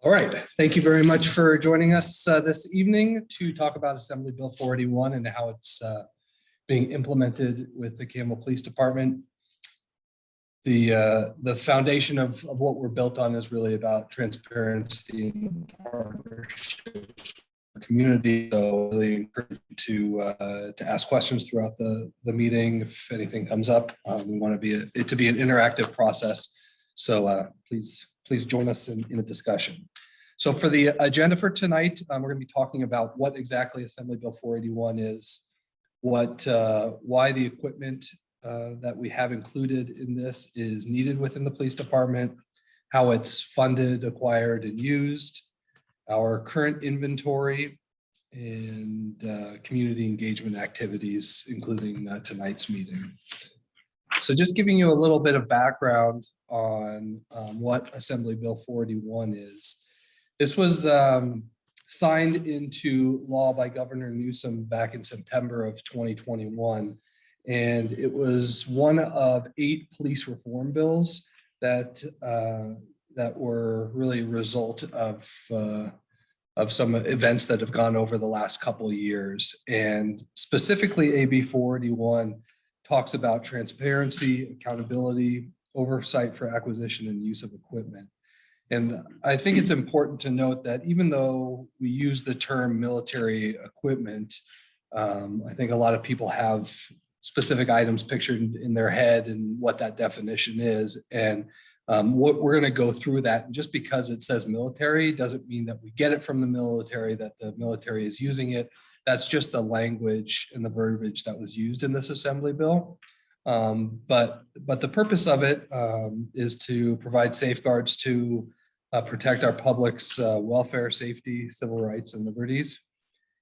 All right, thank you very much for joining us this evening to talk about Assembly Bill 481 and how it's being implemented with the Campbell Police Department. The foundation of what we're built on is really about transparency and partnership with the community. So really encourage you to ask questions throughout the meeting if anything comes up. We want it to be an interactive process. So please join us in the discussion. So for the agenda for tonight, we're going to be talking about what exactly Assembly Bill 481 is, why the equipment that we have included in this is needed within the police department, how it's funded, acquired, and used, our current inventory, and community engagement activities, including tonight's meeting. So just giving you a little bit of background on what Assembly Bill 481 is. This was signed into law by Governor Newsom back in September of 2021. And it was one of 8 police reform bills that were really a result of some events that have gone over the last couple of years. And specifically AB 481 talks about transparency, accountability, oversight for acquisition and use of equipment. And I think it's important to note that even though we use the term military equipment, I think a lot of people have specific items pictured in their head and what that definition is. And what we're going to go through that. And just because it says military doesn't mean that we get it from the military, that the military is using it. That's just the language and the verbiage that was used in this assembly bill. But the purpose of it is to provide safeguards to protect our public's welfare, safety, civil rights, and liberties.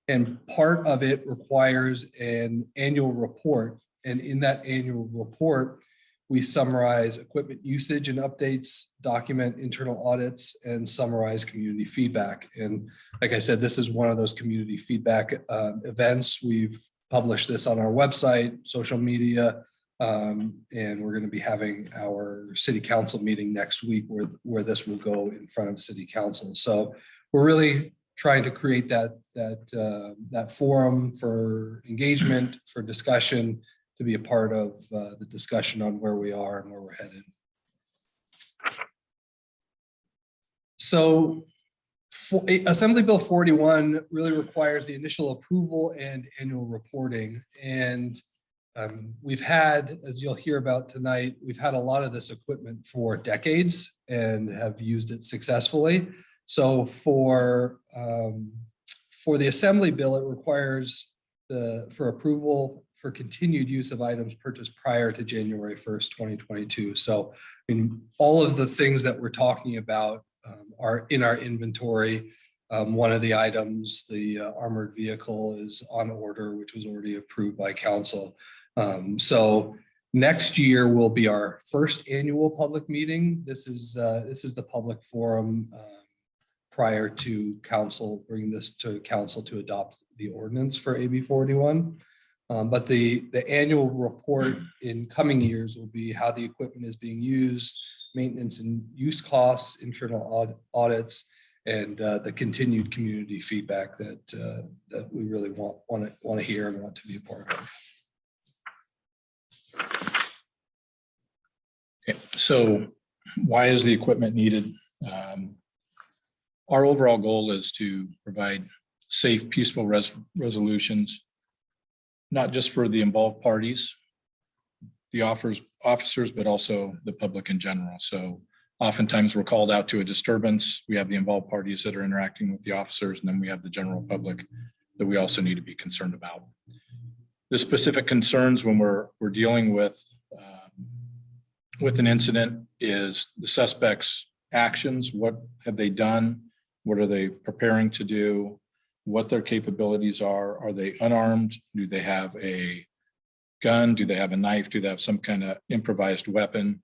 And part of it requires an annual report. And in that annual report, we summarize equipment usage and updates, document internal audits, and summarize community feedback. And like I said, this is one of those community feedback events. We've published this on our website, social media, and we're going to be having our city council meeting next week where this will go in front of city council. So we're really trying to create that forum for engagement, for discussion, to be a part of the discussion on where we are and where we're headed. So Assembly Bill 481 really requires the initial approval and annual reporting. And we've had, as you'll hear about tonight, we've had a lot of this equipment for decades and have used it successfully. So for the Assembly Bill, it requires for approval for continued use of items purchased prior to January 1st, 2022. So I mean, all of the things that we're talking about are in our inventory. One of the items, the armored vehicle, is on order, which was already approved by council. So next year will be our first annual public meeting. This is the public forum prior to council, bringing this to council to adopt the ordinance for AB 481. But the annual report in coming years will be how the equipment is being used, maintenance and use costs, internal audits, and the continued community feedback that we really want to hear and want to be a part of. Okay, so why is the equipment needed? Our overall goal is to provide safe, peaceful resolutions, not just for the involved parties, the officers, but also the public in general. So oftentimes we're called out to a disturbance. We have the involved parties that are interacting with the officers, and then we have the general public that we also need to be concerned about. The specific concerns when we're dealing with an incident is the suspect's actions. What have they done? What are they preparing to do? What their capabilities are? Are they unarmed? Do they have a gun? Do they have a knife? Do they have some kind of improvised weapon?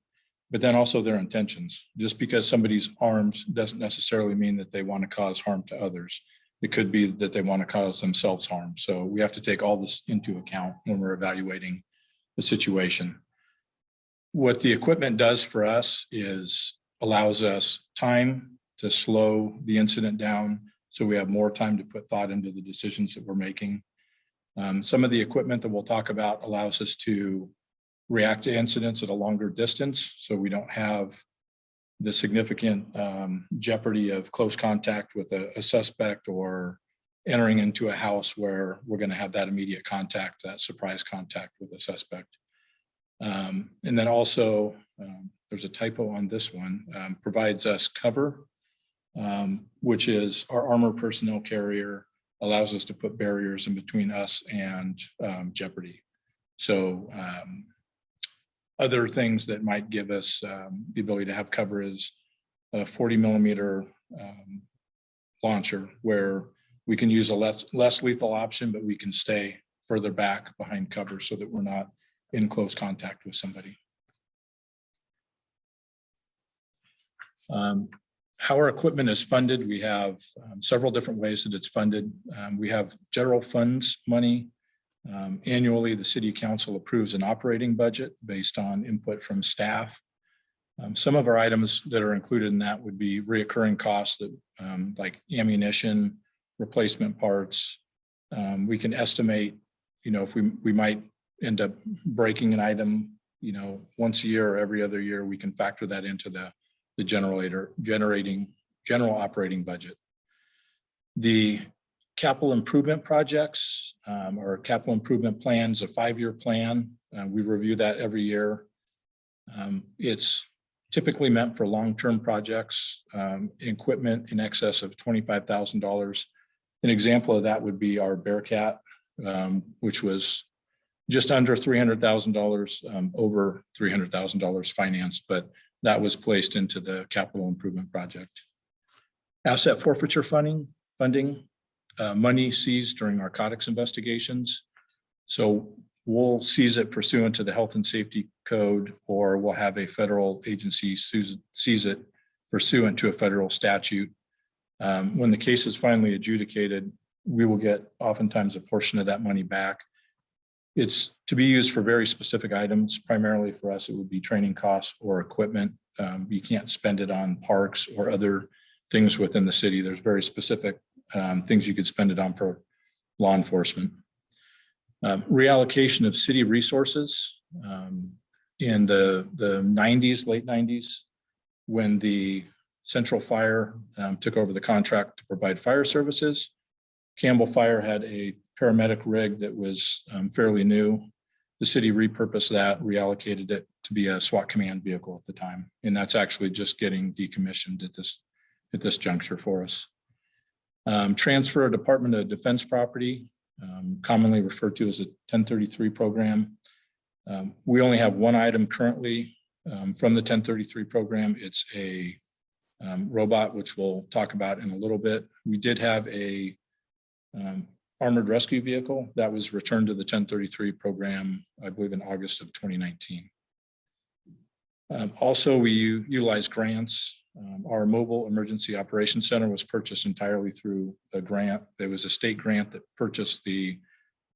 But then also their intentions. Just because somebody's armed doesn't necessarily mean that they want to cause harm to others. It could be that they want to cause themselves harm. So we have to take all this into account when we're evaluating the situation. What the equipment does for us is allows us time to slow the incident down so we have more time to put thought into the decisions that we're making. Some of the equipment that we'll talk about allows us to react to incidents at a longer distance, so we don't have the significant jeopardy of close contact with a suspect or entering into a house where we're going to have that immediate contact, that surprise contact with a suspect. And then also, there's a typo on this one, provides us cover, which is our armor personnel carrier allows us to put barriers in between us and jeopardy. So other things that might give us the ability to have cover is a 40 millimeter launcher, where we can use a less lethal option, but we can stay further back behind cover so that we're not in close contact with somebody. How our equipment is funded, we have several different ways that it's funded. We have general funds money. Annually, the city council approves an operating budget based on input from staff. Some of our items that are included in that would be reoccurring costs that like ammunition, replacement parts. We can estimate, if we might end up breaking an item, once a year or every other year, we can factor that into the general operating budget. The capital improvement projects or capital improvement plans, a 5-year plan. We review that every year. It's typically meant for long-term projects, equipment in excess of $25,000. An example of that would be our Bearcat, which was just under $300,000, over $300,000 financed, but that was placed into the capital improvement project. Asset forfeiture funding, money seized during narcotics investigations. So we'll seize it pursuant to the health and safety code, or we'll have a federal agency seize it pursuant to a federal statute. When the case is finally adjudicated, we will get oftentimes a portion of that money back. It's to be used for very specific items. Primarily for us, it would be training costs or equipment. You can't spend it on parks or other things within the city. There's very specific things you could spend it on for law enforcement. Reallocation of city resources. In the 90s, late 90s, when the Central Fire took over the contract to provide fire services, Campbell Fire had a paramedic rig that was fairly new. The city repurposed that, reallocated it to be a SWAT command vehicle at the time. And that's actually just getting decommissioned at this juncture for us. Transfer of Department of Defense property, commonly referred to as a 1033 program. We only have one item currently from the 1033 program. It's a robot, which we'll talk about in a little bit. We did have a armored rescue vehicle that was returned to the 1033 program, I believe in August of 2019. Also, we utilize grants. Our mobile emergency operations center was purchased entirely through a grant. There was a state grant that purchased the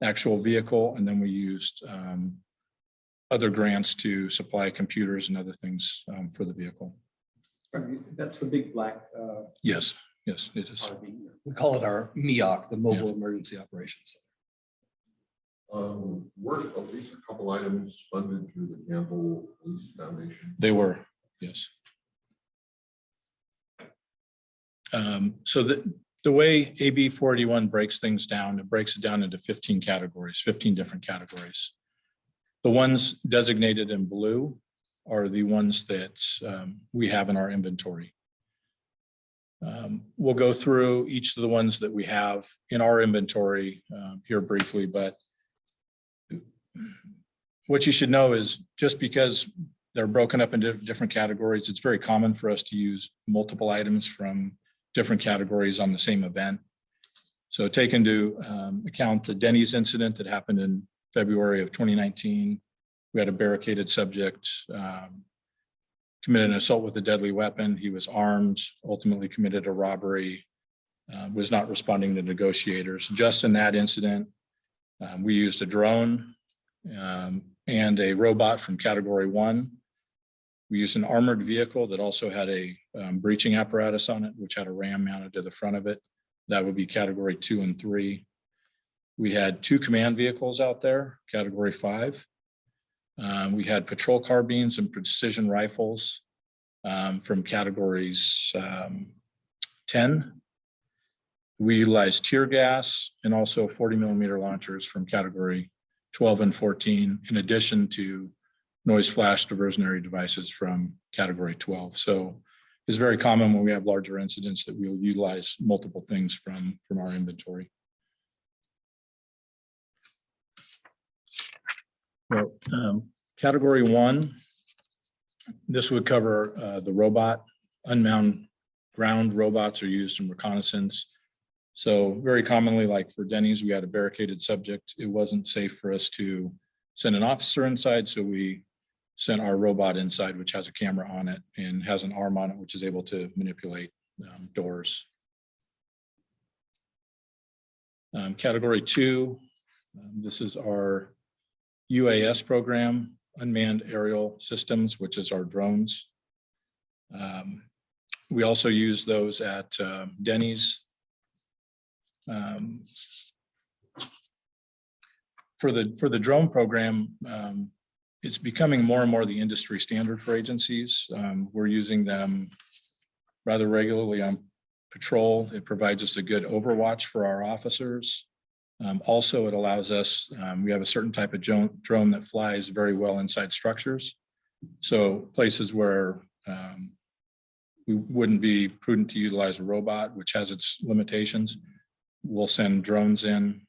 actual vehicle, and then we used other grants to supply computers and other things for the vehicle. That's the big black. Yes, it is. RV. We call it our MEOC, the Mobile Emergency Operations Center. Were at least a couple items funded through the Campbell Police Foundation? They were, yes. So the way AB481 breaks things down, it breaks it down into 15 categories, 15 different categories. The ones designated in blue are the ones that we have in our inventory. We'll go through each of the ones that we have in our inventory here briefly, but what you should know is just because they're broken up into different categories, it's very common for us to use multiple items from different categories on the same event. So take into account the Denny's incident that happened in February of 2019. We had a barricaded subject, committed an assault with a deadly weapon. He was armed, ultimately committed a robbery, was not responding to negotiators. Just in that incident, we used a drone and a robot from category 1. We used an armored vehicle that also had a breaching apparatus on it, which had a ram mounted to the front of it. That would be category 2 and 3. We had 2 command vehicles out there, category 5. We had patrol carbines and precision rifles from categories 10. We utilized tear gas and also 40mm launchers from category 12 and 14, in addition to noise flash diversionary devices from category 12. So it's very common when we have larger incidents that we'll utilize multiple things from our inventory. Well, category 1, this would cover the robot. Unmanned ground robots are used in reconnaissance. So very commonly, like for Denny's, we had a barricaded subject. It wasn't safe for us to send an officer inside, so we sent our robot inside, which has a camera on it and has an arm on it, which is able to manipulate doors. Category 2, this is our UAS program, unmanned aerial systems, which is our drones. We also use those at Denny's. For the drone program, it's becoming more and more the industry standard for agencies. We're using them rather regularly on patrol. It provides us a good overwatch for our officers. Also, it allows us, we have a certain type of drone that flies very well inside structures. So places where we wouldn't be prudent to utilize a robot, which has its limitations, we'll send drones in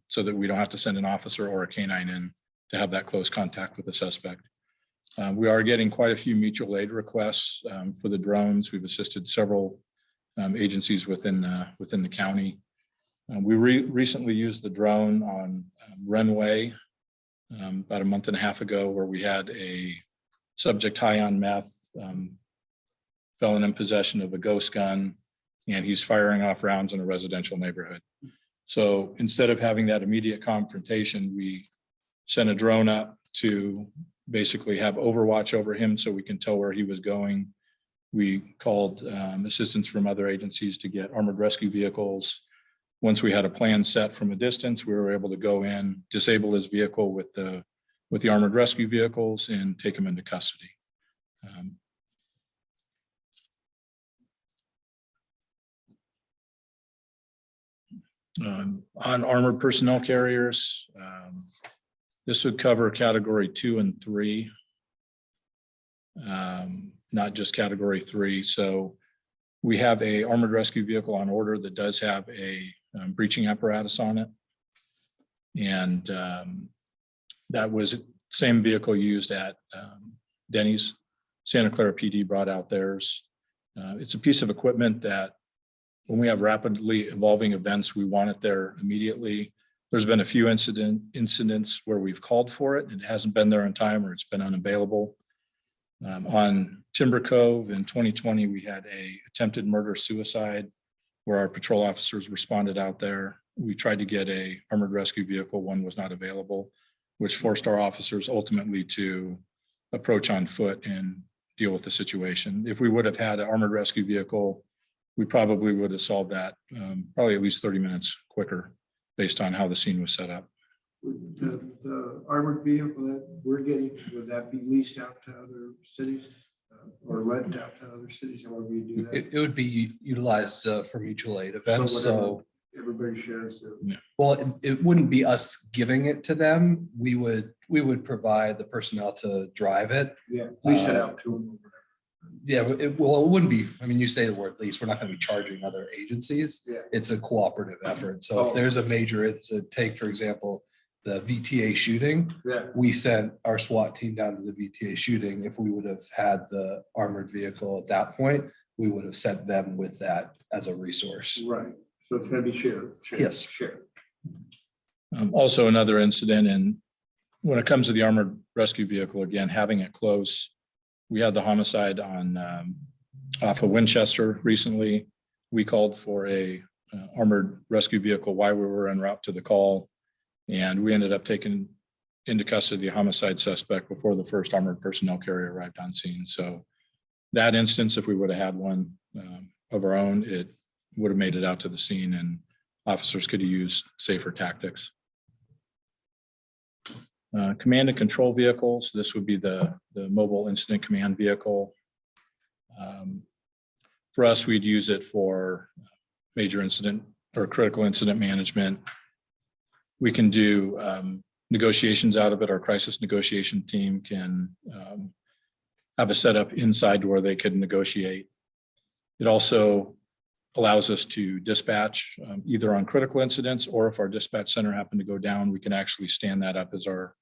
so that we don't have to send an officer or a canine in to have that close contact with the suspect. We are getting quite a few mutual aid requests for the drones. We've assisted several agencies within the county. We recently used the drone on Renway about a month and a half ago, where we had a subject high on meth, felon in possession of a ghost gun, and he's firing off rounds in a residential neighborhood. So instead of having that immediate confrontation, we sent a drone up to basically have overwatch over him so we can tell where he was going. We called assistance from other agencies to get armored rescue vehicles. Once we had a plan set from a distance, we were able to go in, disable his vehicle with the armored rescue vehicles, and take him into custody. On armored personnel carriers, this would cover category 2 and 3, not just category 3. So we have a armored rescue vehicle on order that does have a breaching apparatus on it. And that was the same vehicle used at Denny's. Santa Clara PD brought out theirs. It's a piece of equipment that when we have rapidly evolving events, we want it there immediately. There's been a few incidents where we've called for it and it hasn't been there in time, or it's been unavailable. On Timber Cove in 2020, we had a attempted murder-suicide where our patrol officers responded out there. We tried to get a armored rescue vehicle. One was not available, which forced our officers ultimately to approach on foot and deal with the situation. If we would have had an armored rescue vehicle, we probably would have solved that probably at least 30 minutes quicker based on how the scene was set up. The armored vehicle that we're getting, would that be leased out to other cities or lent out to other cities, however you do that? It would be utilized for mutual aid events. So everybody shares. well, it wouldn't be us giving it to them. We would provide the personnel to drive it. Yeah, lease it out to them. Yeah, it wouldn't be, I mean, you say the word lease, we're not going to be charging other agencies. Yeah. It's a cooperative effort. So if there's a major, it's a take, for example, the VTA shooting. Yeah. We sent our SWAT team down to the VTA shooting. If we would have had the armored vehicle at that point, we would have sent them with that as a resource. Right. So it's going to be shared. Yes. Shared. Also another incident, and when it comes to the armored rescue vehicle, again, having it close, we had the homicide on off of Winchester recently. We called for a armored rescue vehicle while we were en route to the call, and we ended up taking into custody the homicide suspect before the first armored personnel carrier arrived on scene. So that instance, if we would have had one of our own, it would have made it out to the scene and officers could have used safer tactics. Command and control vehicles. This would be the mobile incident command vehicle. For us, we'd use it for major incident or critical incident management. We can do negotiations out of it. Our crisis negotiation team can have a setup inside where they could negotiate. It also allows us to dispatch either on critical incidents, or if our dispatch center happened to go down, we can actually stand that up as our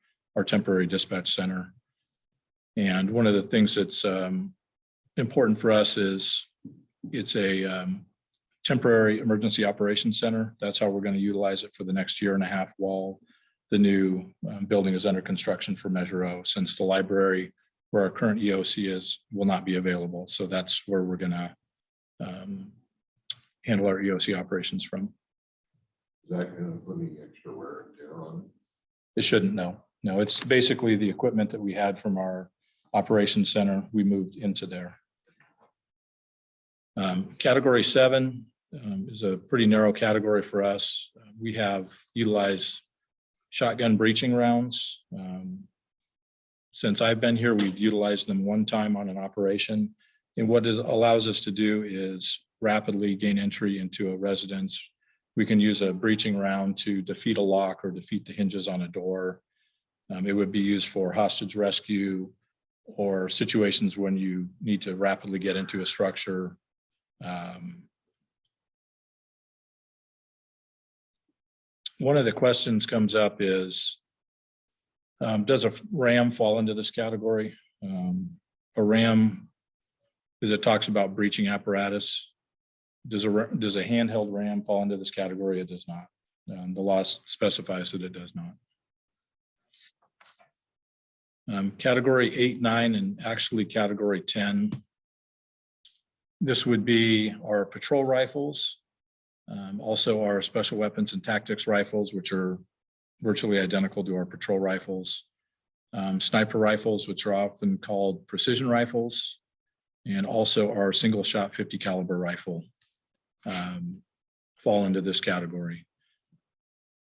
temporary dispatch center. And one of the things that's important for us is it's a temporary emergency operations center. That's how we're going to utilize it for the next year and a half while the new building is under construction for Measure O, since the library where our current EOC is will not be available. So that's where we're going to handle our EOC operations from. Is that going to put any extra wear and tear on it? It shouldn't, no. No, it's basically the equipment that we had from our operations center, we moved into there. Category 7 is a pretty narrow category for us. We have utilized shotgun breaching rounds. Since I've been here, we've utilized them one time on an operation. And what it allows us to do is rapidly gain entry into a residence. We can use a breaching round to defeat a lock or defeat the hinges on a door. It would be used for hostage rescue or situations when you need to rapidly get into a structure. One of the questions comes up is, does a RAM fall into this category? A RAM, as it talks about breaching apparatus, does a handheld RAM fall into this category? It does not. The law specifies that it does not. Category 8, 9, and actually category 10. This would be our patrol rifles, also our special weapons and tactics rifles, which are virtually identical to our patrol rifles. Sniper rifles, which are often called precision rifles, and also our single shot 50 caliber rifle fall into this category.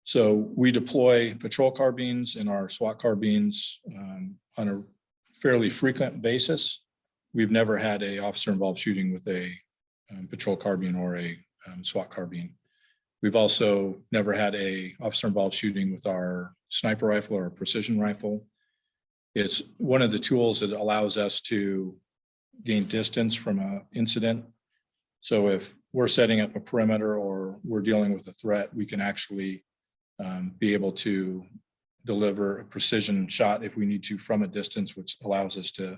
So we deploy patrol carbines and our SWAT carbines on a fairly frequent basis. We've never had a officer involved shooting with a patrol carbine or a SWAT carbine. We've also never had a officer involved shooting with our sniper rifle or a precision rifle. It's one of the tools that allows us to gain distance from an incident. So if we're setting up a perimeter or we're dealing with a threat, we can actually be able to deliver a precision shot if we need to from a distance, which allows us to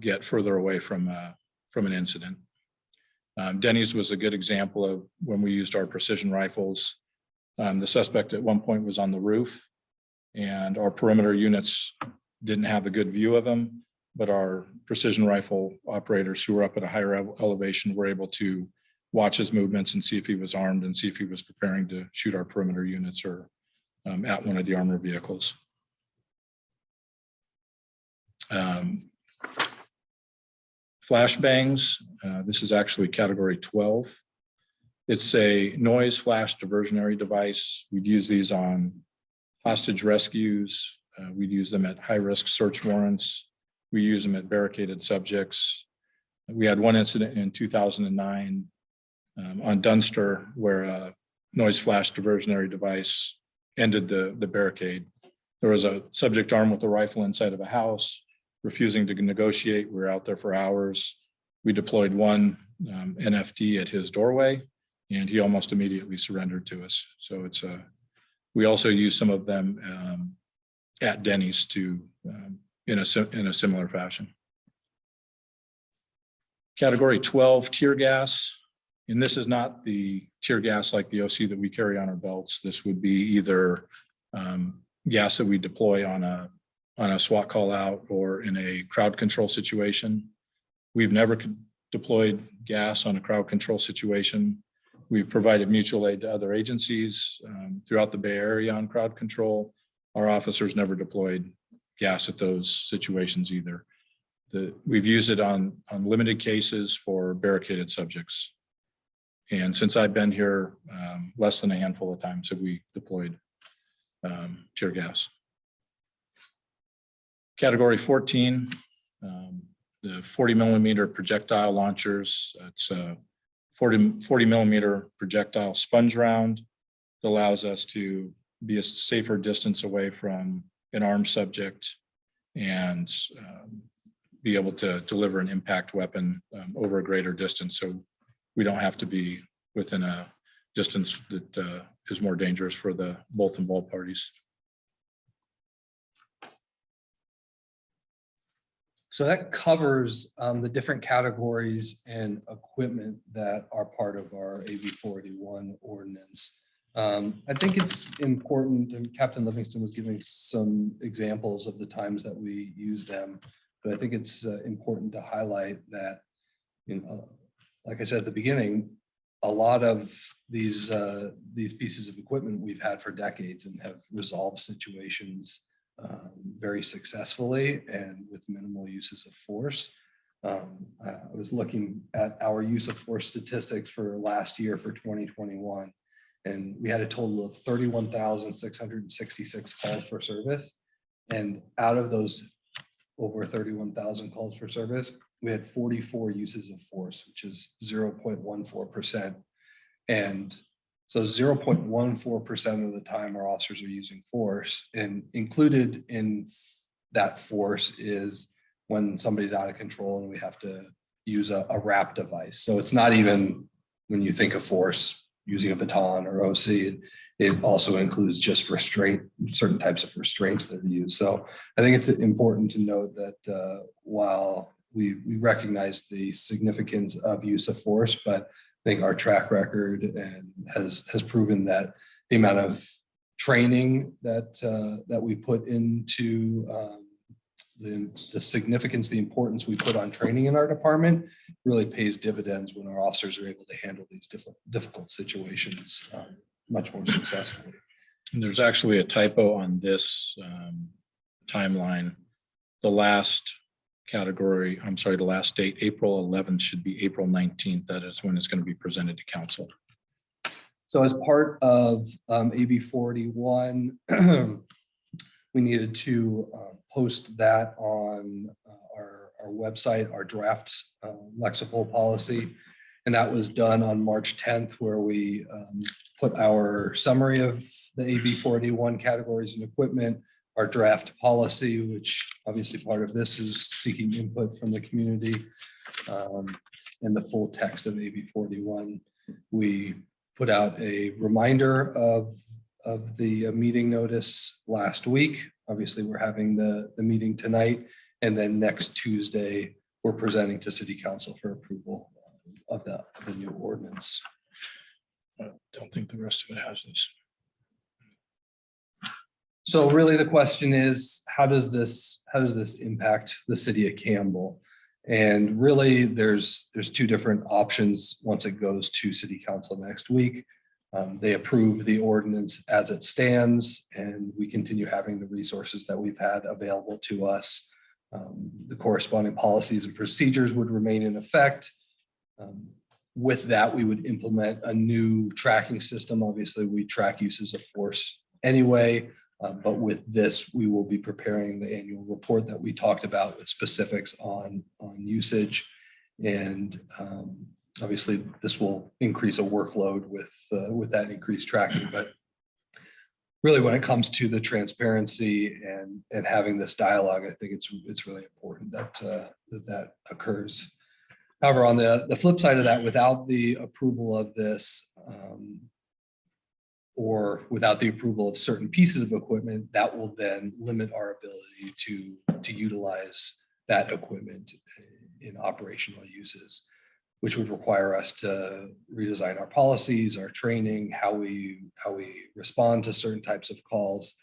get further away from an incident. Denny's was a good example of when we used our precision rifles. The suspect at one point was on the roof and our perimeter units didn't have a good view of him, but our precision rifle operators who were up at a higher elevation were able to watch his movements and see if he was armed and see if he was preparing to shoot our perimeter units or at one of the armored vehicles. Flashbangs, this is actually category 12. It's a noise flash diversionary device. We'd use these on hostage rescues. We'd use them at high-risk search warrants. We use them at barricaded subjects. We had one incident in 2009 on Dunster where a noise flash diversionary device ended the barricade. There was a subject armed with a rifle inside of a house, refusing to negotiate. We were out there for hours. We deployed one NFD at his doorway, and he almost immediately surrendered to us. So we also use some of them at Denny's in a similar fashion. Category 12, tear gas. And this is not the tear gas like the OC that we carry on our belts. This would be either gas that we deploy on a SWAT call out or in a crowd control situation. We've never deployed gas on a crowd control situation. We've provided mutual aid to other agencies throughout the Bay Area on crowd control, our officers never deployed gas at those situations either. We've used it on limited cases for barricaded subjects. And since I've been here, less than a handful of times have we deployed tear gas. Category 14, the 40 millimeter projectile launchers. It's a 40 millimeter projectile sponge round that allows us to be a safer distance away from an armed subject and be able to deliver an impact weapon over a greater distance. So we don't have to be within a distance that is more dangerous for the both involved parties. So that covers the different categories and equipment that are part of our AB481 ordinance. I think it's important, and Captain Livingston was giving some examples of the times that we use them, but I think it's important to highlight that, like I said at the beginning, a lot of these pieces of equipment we've had for decades and have resolved situations very successfully and with minimal uses of force. I was looking at our use of force statistics for last year for 2021, and we had a total of 31,666 calls for service. And out of those over 31,000 calls for service, we had 44 uses of force, which is 0.14%. And so 0.14% of the time our officers are using force, and included in that force is when somebody's out of control and we have to use a wrap device. So it's not even when you think of force using a baton or OC, it also includes just restraint, certain types of restraints that are used. So I think it's important to note that while we recognize the significance of use of force, but I think our track record and has proven that the amount of training that we put into the significance, the importance we put on training in our department really pays dividends when our officers are able to handle these difficult situations much more successfully. And there's actually a typo on this timeline. The last category, I'm sorry, the last date, April 11th, should be April 19th. That is when it's going to be presented to council. So as part of AB 481, we needed to post that on our website, our draft lexipol policy. And that was done on March 10th, where we put our summary of the AB 481 categories and equipment, our draft policy, which obviously part of this is seeking input from the community, and the full text of AB 481. We put out a reminder of the meeting notice last week. Obviously, we're having the meeting tonight, and then next Tuesday, we're presenting to City Council for approval of the new ordinance. I don't think the rest of it has this. So really the question is, how does this impact the city of Campbell? And really there's two different options once it goes to City Council next week. They approve the ordinance as it stands, and we continue having the resources that we've had available to us. The corresponding policies and procedures would remain in effect. With that, we would implement a new tracking system. Obviously, we track uses of force anyway, but with this, we will be preparing the annual report that we talked about with specifics on usage. And obviously, this will increase a workload with that increased tracking. But really, when it comes to the transparency and having this dialogue, I think it's really important that that occurs. However, on the flip side of that, without the approval of this, or without the approval of certain pieces of equipment, that will then limit our ability to utilize that equipment in operational uses, which would require us to redesign our policies, our training, how we respond to certain types of calls,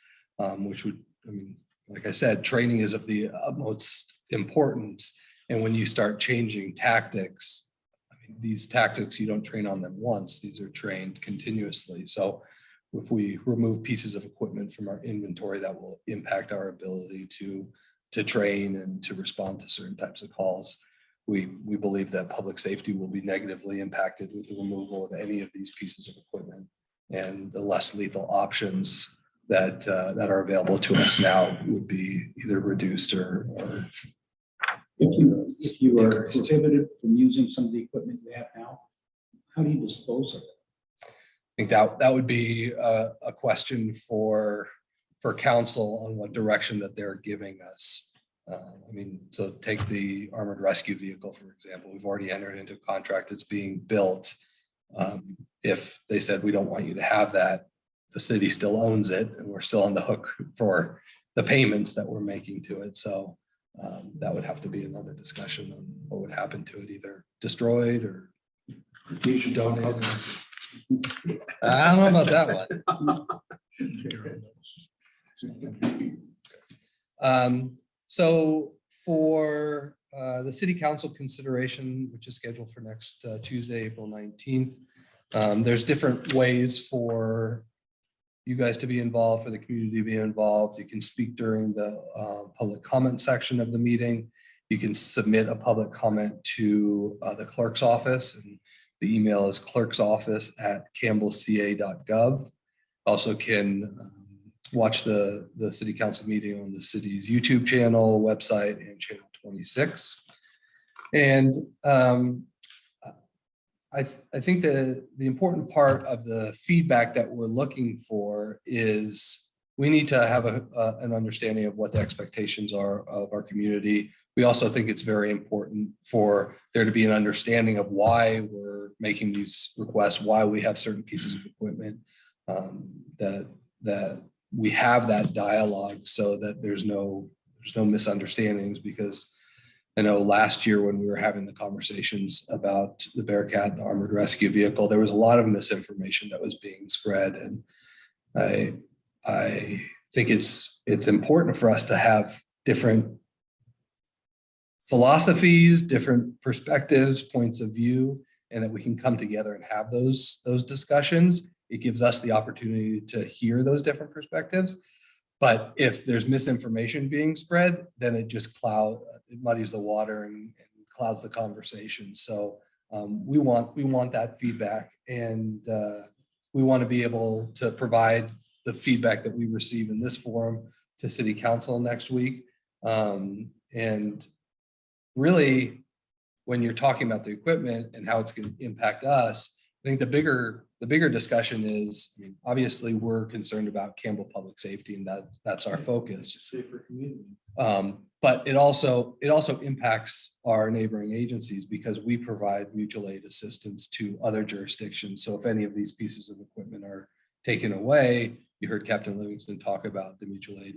which would, I mean, like I said, training is of the utmost importance. And when you start changing tactics, I mean, these tactics, you don't train on them once, these are trained continuously. So if we remove pieces of equipment from our inventory, that will impact our ability to train and to respond to certain types of calls. We believe that public safety will be negatively impacted with the removal of any of these pieces of equipment, and the less lethal options that are available to us now would be either reduced or If you are decreased. prohibited from using some of the equipment you have now, how do you dispose of it? I think that would be a question for council on what direction that they're giving us. I mean, so take the armored rescue vehicle, for example. We've already entered into a contract. It's being built. If they said, we don't want you to have that, the city still owns it, and we're still on the hook for the payments that we're making to it. So that would have to be another discussion on what would happen to it, either destroyed or donated. I don't know about that one. So for the city council consideration, which is scheduled for next Tuesday, April 19th, there's different ways for you guys to be involved, for the community to be involved. You can speak during the public comment section of the meeting. You can submit a public comment to the clerk's office, and the email is clerksoffice@campbellca.gov. Also can watch the city council meeting on the city's YouTube channel, website, and channel 26. And I think the important part of the feedback that we're looking for is we need to have an understanding of what the expectations are of our community. We also think it's very important for there to be an understanding of why we're making these requests, why we have certain pieces of equipment, that we have that dialogue so that there's no misunderstandings. Because I know last year when we were having the conversations about the Bearcat, the armored rescue vehicle, there was a lot of misinformation that was being spread. And I think it's important for us to have different philosophies, different perspectives, points of view, and that we can come together and have those discussions. It gives us the opportunity to hear those different perspectives. But if there's misinformation being spread, then it just it muddies the water and clouds the conversation. So we want that feedback, and we want to be able to provide the feedback that we receive in this forum to City Council next week. And really, when you're talking about the equipment and how it's going to impact us, I think the bigger discussion is, I mean, obviously we're concerned about Campbell public safety, and that's our focus. Safer community. But it also impacts our neighboring agencies, because we provide mutual aid assistance to other jurisdictions. So if any of these pieces of equipment are taken away, you heard Captain Livingston talk about the mutual aid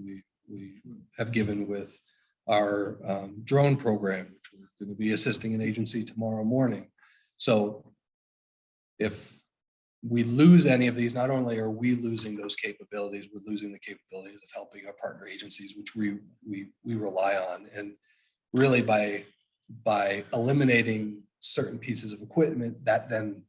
we have given with our drone program, which we're going to be assisting an agency tomorrow morning. So if we lose any of these, not only are we losing those capabilities, we're losing the capabilities of helping our partner agencies, which we rely on. And really by eliminating certain pieces of equipment, that then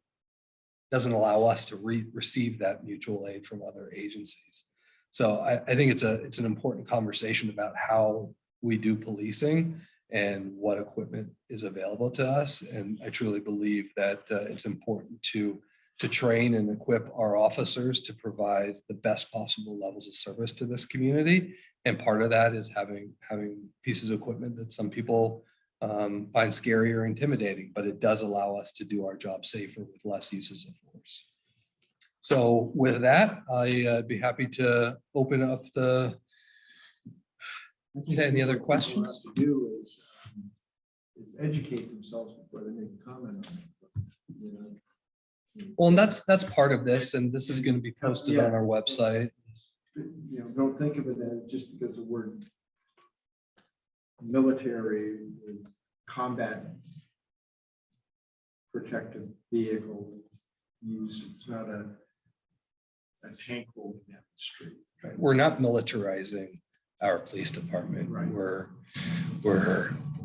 doesn't allow us to receive that mutual aid from other agencies. So I think it's an important conversation about how we do policing and what equipment is available to us. And I truly believe that it's important to train and equip our officers to provide the best possible levels of service to this community. And part of that is having pieces of equipment that some people find scary or intimidating, but it does allow us to do our job safer with less uses of force. So with that, I'd be happy to open up to any other questions. What people have to do is educate themselves before they make a comment on it. You know? Well, and that's part of this, and this is going to be posted on our website. You know, don't think of it as just because the word military, combat protective vehicle used. It's not a tank rolling down the street. Right. We're not militarizing our police department. Right. We're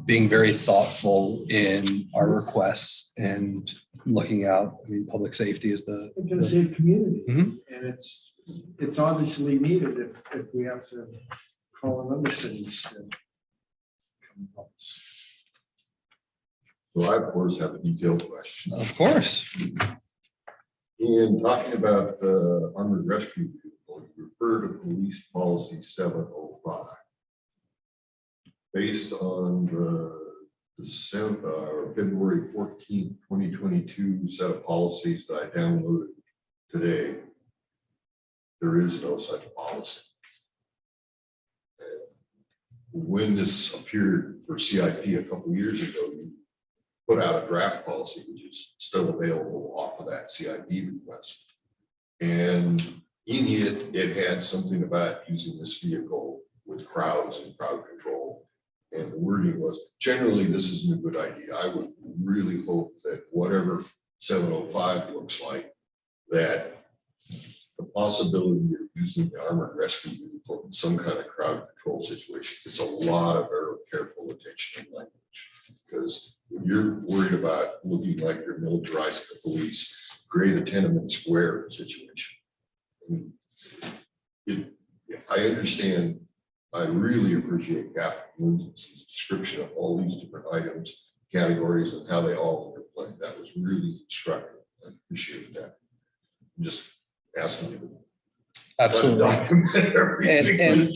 being very thoughtful in our requests and looking out. I mean, public safety is It's going to save community. Mhm. And it's obviously needed if we have to call on other cities to come and help us. So I, of course, have a detailed question. Of course. In talking about armored rescue vehicle, you refer to police policy 705. Based on the February 14th, 2022 set of policies that I downloaded today, there is no such policy. When this appeared for CIP a couple years ago, you put out a draft policy, which is still available off of that CIP request. And in it had something about using this vehicle with crowds and crowd control. And the wording was, generally, this isn't a good idea. I would really hope that whatever 705 looks like, that the possibility of using the armored rescue vehicle in some kind of crowd control situation is a lot of very careful attention and language. Because if you're worried about looking like you're militarizing the police, create a tenement square situation. I understand. I really appreciate Catherine's description of all these different items, categories, and how they all interplay. That was really instructive. I appreciate that. I'm just asking you to Absolutely. document everything.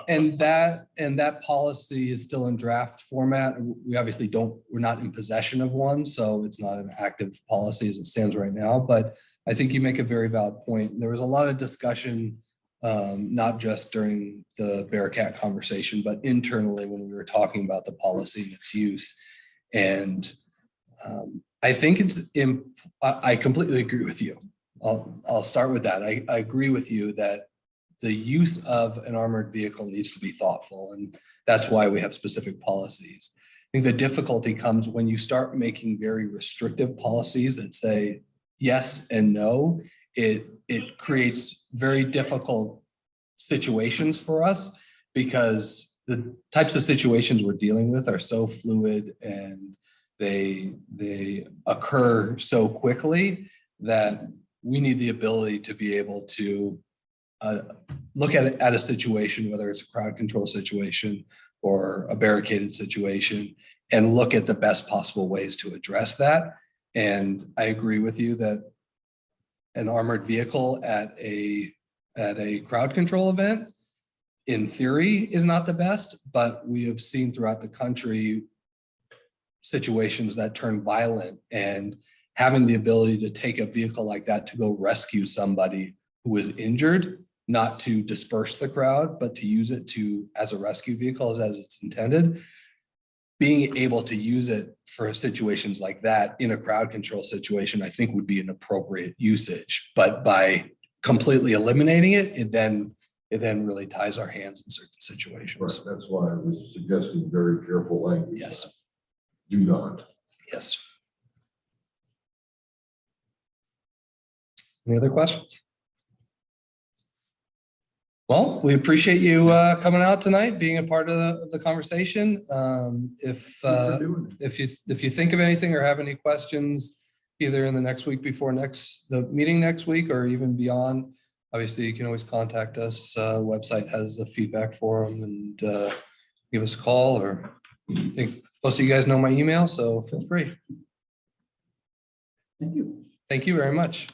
And that policy is still in draft format. We obviously we're not in possession of one, so it's not an active policy as it stands right now. But I think you make a very valid point. There was a lot of discussion, not just during the Bearcat conversation, but internally when we were talking about the policy and its use. And I think I completely agree with you. I'll start with that. I agree with you that the use of an armored vehicle needs to be thoughtful, and that's why we have specific policies. I think the difficulty comes when you start making very restrictive policies that say yes and no. It creates very difficult situations for us because the types of situations we're dealing with are so fluid and they occur so quickly that we need the ability to be able to look at a situation, whether it's a crowd control situation or a barricaded situation, and look at the best possible ways to address that. And I agree with you that an armored vehicle at a crowd control event, in theory, is not the best, but we have seen throughout the country situations that turn violent, and having the ability to take a vehicle like that to go rescue somebody who is injured, not to disperse the crowd, but to use it as a rescue vehicle as it's intended. Being able to use it for situations like that in a crowd control situation, I think would be an appropriate usage. But by completely eliminating it, it then really ties our hands in certain situations. Right, that's why I was suggesting very careful language. Yes. Do not. Yes. Any other questions? Well, we appreciate you coming out tonight, being a part of the conversation. If you think of anything or have any questions, either in the next week before the meeting next week or even beyond, obviously you can always contact us. Website has the feedback forum, and give us a call, or I think most of you guys know my email, so feel free. Thank you. Thank you very much.